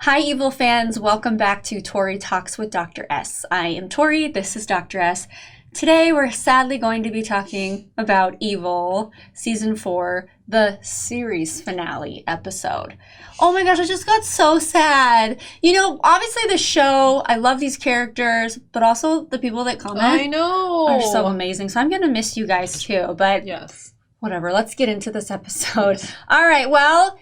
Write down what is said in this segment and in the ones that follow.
Hi, Evil fans. Welcome back to Tori Talks with Dr. S. I am Tori. This is Dr. S. Today, we're sadly going to be talking about Evil Season 4, the series finale episode. Oh my gosh, I just got so sad. You know, obviously the show, I love these characters, but also the people that comment I know. are so amazing. So I'm going to miss you guys too, but Yes. whatever. Let's get into this episode. All right, well,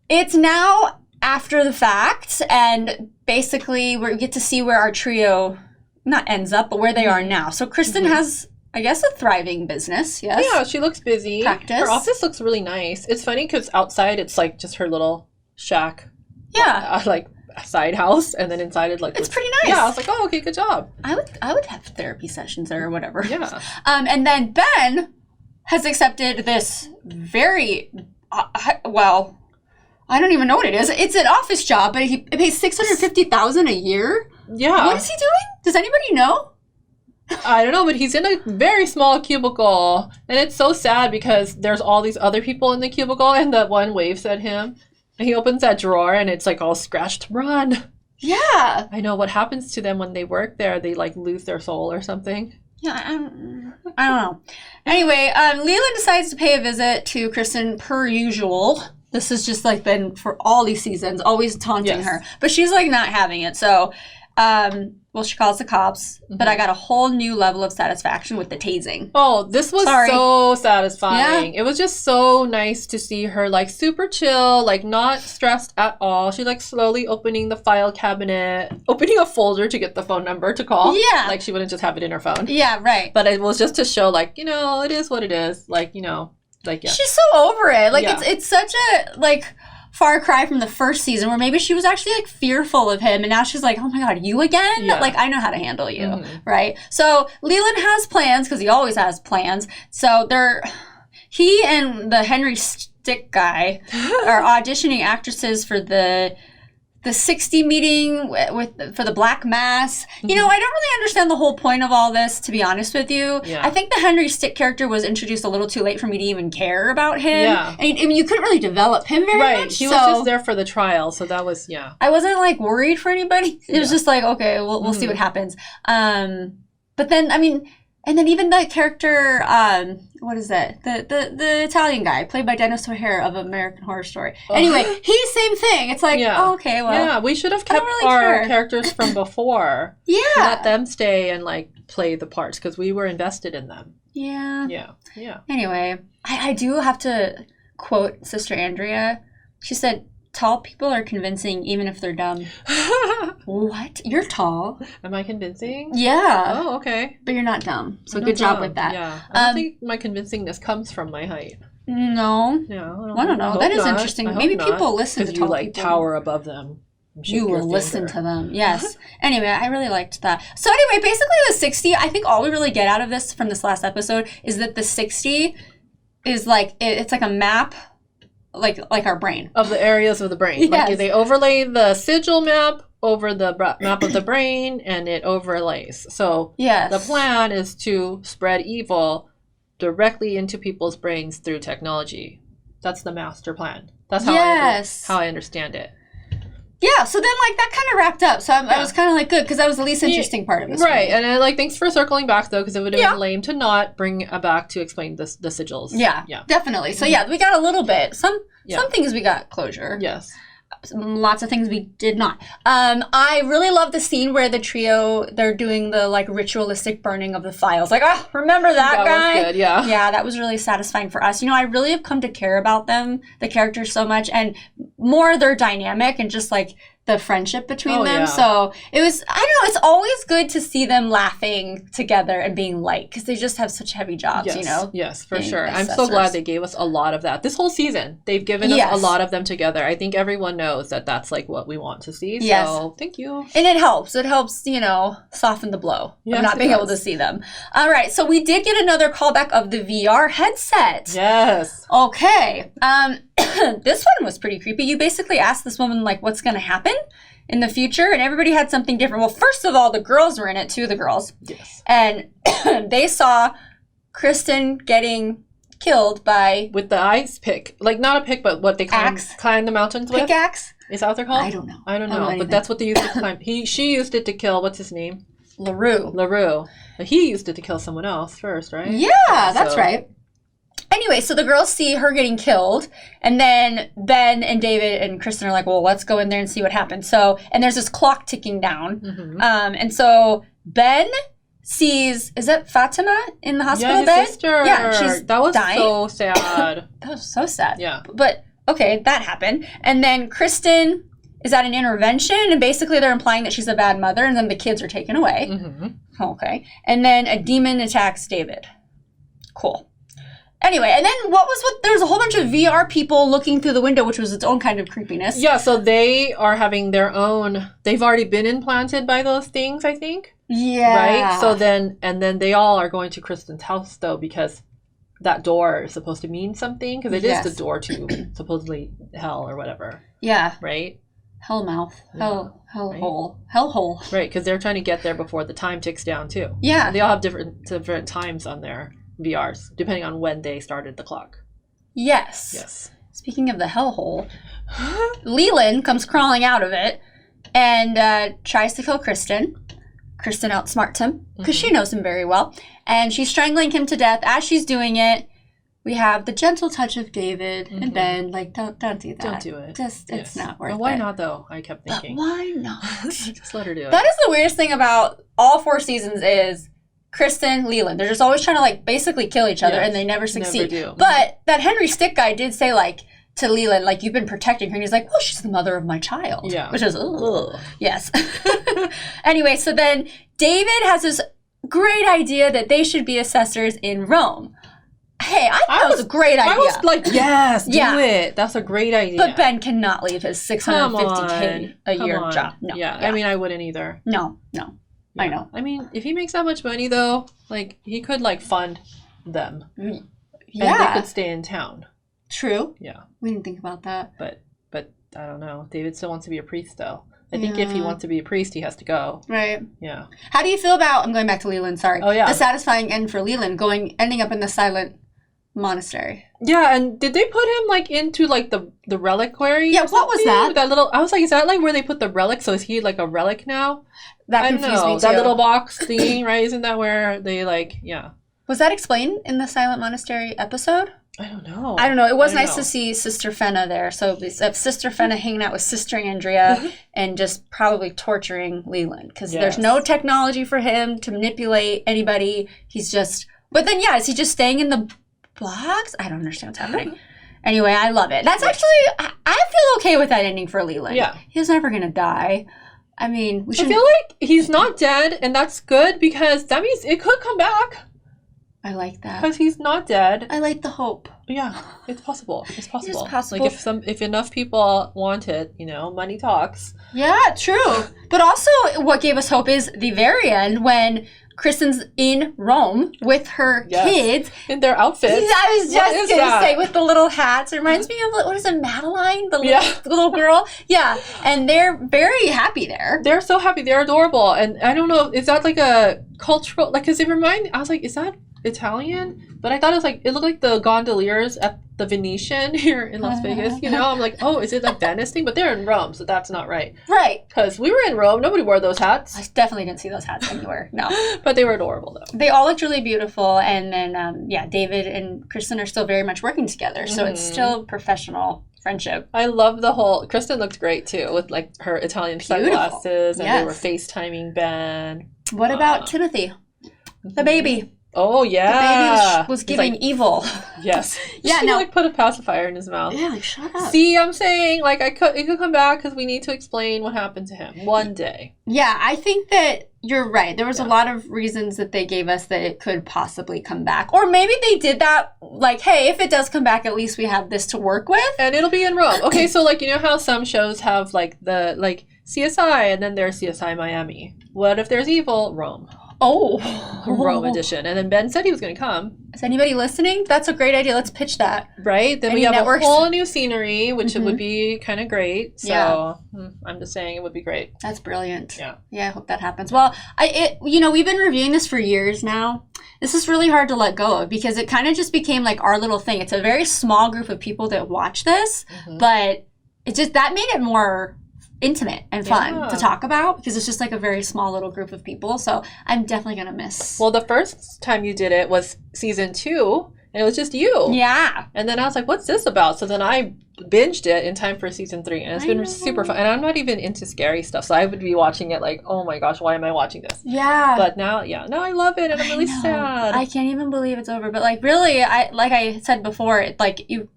it's now after the fact, and basically we get to see where our trio not ends up, but where they are now. So Kristen has, I guess, a thriving business. Yes. Yeah, she looks busy. Practice. Her office looks really nice. It's funny because outside it's like just her little shack, Yeah. like a side house, and then inside it's like It's this- pretty nice. Yeah, I was like, oh, okay, good job. I would have therapy sessions there or whatever. Yeah. And then Ben has accepted this very well. I don't even know what it is. It's an office job, but it pays $650,000 a year. Yeah. What is he doing? Does anybody know? I don't know, but he's in a very small cubicle, and it's so sad because there's all these other people in the cubicle, and that one waves at him. And he opens that drawer, and it's like all scratched. Run. Yeah. I know what happens to them when they work there. They like lose their soul or something. Yeah, I don't know. Anyway, Leland decides to pay a visit to Kristen per usual. This has just like been for all these seasons, always taunting Yes. her. But she's like not having it. So, she calls the cops. But I got a whole new level of satisfaction with the tasing. Oh, this was Sorry. so satisfying. It was just so nice to see her like super chill, like not stressed at all. She like slowly opening the file cabinet, opening a folder to get the phone number to call. Yeah. Like she wouldn't just have it in her phone. Yeah, right. But it was just to show like, it is what it is. Like, like, yeah. She's so over it. Like Yeah. it's such a like far cry from the first season where maybe she was actually like fearful of him, and now she's like, oh my god, you again? Yeah. Like I know how to handle you, right? So Leland has plans because he always has plans. So he and the Henry Stick guy are auditioning actresses for the 60 meeting for the Black Mass. You know, I don't really understand the whole point of all this, to be honest with you. Yeah. I think the Henry Stick character was introduced a little too late for me to even care about him. Yeah. I mean, you couldn't really develop him very Right. much. He was just there for the trial, so that was, yeah. I wasn't like worried for anybody. It was Yeah. just like, okay, we'll see what happens. But then, I mean, and then even the character, what is that? The Italian guy played by Dennis O'Hare of American Horror Story. Anyway, he's same thing. It's like, Yeah. oh, okay, well, Yeah, we should have I don't kept really our care. characters from before. yeah, Let them stay and like play the parts because we were invested in them. yeah. Yeah. Yeah. Anyway, I do have to quote Sister Andrea. She said, "Tall people are convincing even if they're dumb." What? You're tall. Am I convincing? Yeah, Oh, okay. but you're not dumb. So I'm good not job dumb. with that. Yeah. I don't think my convincingness comes from my height. No. Yeah. I don't know. hope That is not. interesting. I hope Maybe not. people listen to 'Cause you tall like people. tower above them. and shake You your will listen finger. to them. Yes. Anyway, I really liked that. So anyway, basically the 60, I think all we really get out of this from this last episode is that the 60 is like, it's like a map, like our brain. Of the areas of the brain. Yes. Like they overlay the sigil map over the map of the brain, and it overlays. So Yes. the plan is to spread evil directly into people's brains through technology. That's the master plan. That's how Yes. how I understand it. Yeah, so then like that kind of wrapped up. So I Yeah. was kind of like good because that was the least interesting part of this. for Right, me. and I like thanks for circling back though, because it would have Yeah. been lame to not bring it back to explain the sigils. Yeah, Yeah. definitely. So yeah, we got a little bit. Some things we got closure. Yes. Lots of things we did not. I really love the scene where the trio, they're doing the like ritualistic burning of the files. Like, oh, remember that guy? was good, yeah. Yeah, that was really satisfying for us. You know, I really have come to care about them, the characters, so much, and more their dynamic and just like the friendship between them. Yeah. So it was, I don't know, it's always good to see them laughing together and being light because they just have such heavy jobs, Yes, you know? yes, for being sure. I'm so assessors. glad they gave us a lot of that. This whole season, they've given us Yes. a lot of them together. I think everyone knows that that's like what we want to see. Yes. So thank you. And it helps. It helps, you know, soften the blow Yes, of not it being able does. to see them. All right, so we did get another callback of the VR headset. Yes. Okay. This one was pretty creepy. You basically asked this woman, like, what's going to happen in the future, and everybody had something different. Well, first of all, the girls were in it, two of the girls, Yes. and they saw Kristen getting killed by with the ice pick. Like, not a pick, but what they climb the mountains with. Pickaxe? Is that what they're called? I don't know. I don't know, but that's what they used to climb. She used it to kill, what's his name? LaRue. But he used it to kill someone else first, right? Yeah, that's right. Anyway, so the girls see her getting killed, and then Ben and David and Kristen are like, well, let's go in there and see what happens. So, and there's this clock ticking down. Mm-hmm. And so Ben sees, is that Fatima in the hospital his bed? Sister. Yeah, she's that was dying. so sad. That was so sad. Yeah. But, okay, that happened. And then Kristen is at an intervention, and basically they're implying that she's a bad mother, and then the kids are taken away. Mm-hmm. Okay. And then a demon attacks David. Cool. Anyway, and then there was a whole bunch of VR people looking through the window, which was its own kind of creepiness. Yeah, so they are having their own, they've already been implanted by those things, I think. Yeah. Right? So then they all are going to Kristen's house, though, because that door is supposed to mean something, because it is the door to supposedly hell or whatever. Yeah. Right? Hellmouth. Yeah. Hellhole. Right, because they're trying to get there before the time ticks down, too. Yeah. And they all have different times on their VRs, depending on when they started the clock. Yes. Speaking of the hellhole, Leland comes crawling out of it and tries to kill Kristen. Kristen outsmarts him because she knows him very well. And she's strangling him to death. As she's doing it, we have the gentle touch of David and Ben. Like, don't do that. Don't do it. It's not worth it. Why not, though? I kept thinking. But why not? Just let her do it. That is the weirdest thing about all 4 seasons is Kristen, Leland. They're just always trying to, like, basically kill each other, and they never succeed. Never do. But that Henry Stick guy did say, like, to Leland, like, you've been protecting her. And he's like, well, she's the mother of my child. Yeah. Which is, ugh. Yes. Anyway, so then David has this great idea that they should be assessors in Rome. Hey, I thought that was a great idea. I was like, yes, do it. That's a great idea. But Ben cannot leave his $650K a year job. No. Yeah, I mean, I wouldn't either. No. Yeah. I know. I mean, if he makes that much money, though, like, he could, like, fund them. Yeah. And they could stay in town. True. Yeah. We didn't think about that. But I don't know. David still wants to be a priest, though. I think if he wants to be a priest, he has to go. Right. Yeah. How do you feel about, I'm going back to Leland, sorry. Oh, yeah. The satisfying end for Leland, ending up in the silent monastery. Yeah, and did they put him, like, into, like, the reliquary? Yeah, what was that? That little, I was like, is that, like, where they put the relic? So is he, like, a relic now? That confused me, too. That little box thingy, right? Isn't that where they, like, yeah. Was that explained in the Silent Monastery episode? I don't know. It was nice to see Sister Fenna there. So Sister Fenna hanging out with Sister Andrea and just probably torturing Leland. Because there's no technology for him to manipulate anybody. He's just... But then, is he just staying in the blocks? I don't understand what's happening. Anyway, I love it. That's actually... I feel okay with that ending for Leland. Yeah. He's never going to die. I mean, I feel like he's not dead, and that's good because that means it could come back. I like that. Because he's not dead. I like the hope. Yeah, it's possible. It's possible. It's possible. Like if enough people want it, money talks. Yeah, true. But also what gave us hope is the very end when Kristen's in Rome with her kids. In their outfits. I was just going to say, with the little hats. It reminds me of, what is it, Madeline? The little girl? Yeah. And they're very happy there. They're so happy. They're adorable. And I don't know, is that like a cultural, like, because I was like, is that Italian? But I thought it looked like the gondoliers at the Venetian here in Las Vegas. I'm like, oh, is it a Venice thing? But they're in Rome, so that's not right. Right. Because we were in Rome. Nobody wore those hats. I definitely didn't see those hats anywhere. No. But they were adorable, though. They all looked really beautiful. And then, David and Kristen are still very much working together. So it's still professional friendship. I love Kristen looked great, too, with, like, her Italian sunglasses. And they were FaceTiming Ben. What about Timothy? The baby. Oh, yeah. The baby was giving evil. Yes. She put a pacifier in his mouth. Yeah, like, shut up. See, I'm saying, like, it could come back because we need to explain what happened to him one day. Yeah, I think that you're right. There was a lot of reasons that they gave us that it could possibly come back. Or maybe they did that, like, hey, if it does come back, at least we have this to work with. And it'll be in Rome. Okay, so, like, how some shows have, like, CSI, and then there's CSI Miami. What if there's evil? Rome. Oh. Rome edition. And then Ben said he was going to come. Is anybody listening? That's a great idea. Let's pitch that. Right? Then Any we have networks? a whole new scenery, which it Mhm. would be kind of great. So Yeah. I'm just saying it would be great. That's brilliant. Yeah. Yeah, I hope that happens. Well, we've been reviewing this for years now. This is really hard to let go of because it kind of just became like our little thing. It's a very small group of people that watch this, Mhm. but that made it more intimate and fun Yeah. to talk about because it's just like a very small little group of people. So I'm definitely going to miss. Well, the first time you did it was season 2, and it was just you. Yeah. And then I was like, what's this about? So then I binged it in time for season 3, and it's I been know. super fun. And I'm not even into scary stuff, so I would be watching it like, oh my gosh, why am I watching this? Yeah. But now I love it, and I'm really I know. sad. I can't even believe it's over. But like, really, like I said before, you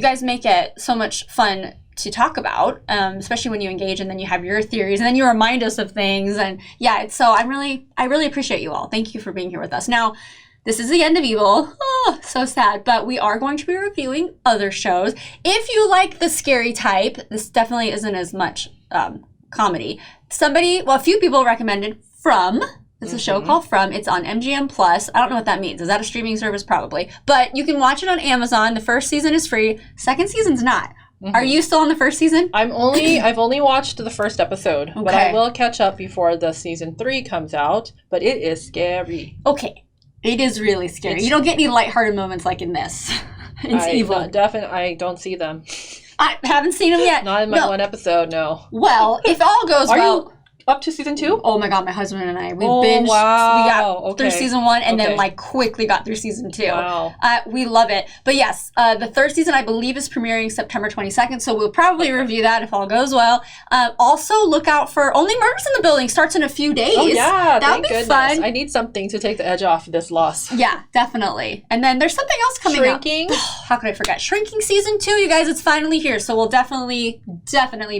guys make it so much fun to talk about, especially when you engage and then you have your theories and then you remind us of things. And yeah, I really appreciate you all. Thank you for being here with us. Now, this is the end of Evil. Oh, so sad. But we are going to be reviewing other shows. If you like the scary type, this definitely isn't as much comedy. A few people recommended From. It's a show called From. It's on MGM Plus. I don't know what that means. Is that a streaming service? Probably. But you can watch it on Amazon. The first season is free. Second season's not. Are you still on the first season? I've only watched the first episode, but I will catch up before the season 3 comes out. But it is scary. Okay. It is really scary. You don't get any lighthearted moments like in this. It's evil. I don't see them. I haven't seen them yet. Not in my one episode, no. Well, if all goes Are well. you up to season 2? Oh my god, my husband and I, we Oh, binged. wow. We got Okay. through season 1 and then Okay. like quickly got through season 2. Wow. We love it. But yes, the third season I believe is premiering September 22nd, so we'll probably review that if all goes well. Also, look out for Only Murders in the Building. Starts in a few days. Oh yeah, that would thank be goodness. fun. I need something to take the edge off of this loss. Yeah, definitely. And then there's something else coming Shrinking. up. How could I forget? Shrinking season 2, you guys. It's finally here, so we'll definitely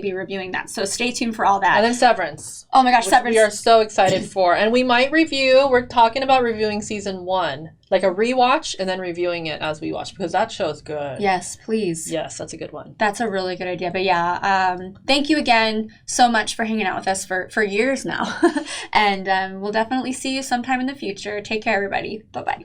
be reviewing that. So stay tuned for all that. And then Severance. Oh my gosh, Which Severance. we are so excited for. And we might we're talking about reviewing season 1. Like a rewatch and then reviewing it as we watch because that show's good. Yes, please. Yes, that's a good one. That's a really good idea. But yeah, thank you again so much for hanging out with us for years now. And we'll definitely see you sometime in the future. Take care, everybody. Bye-bye.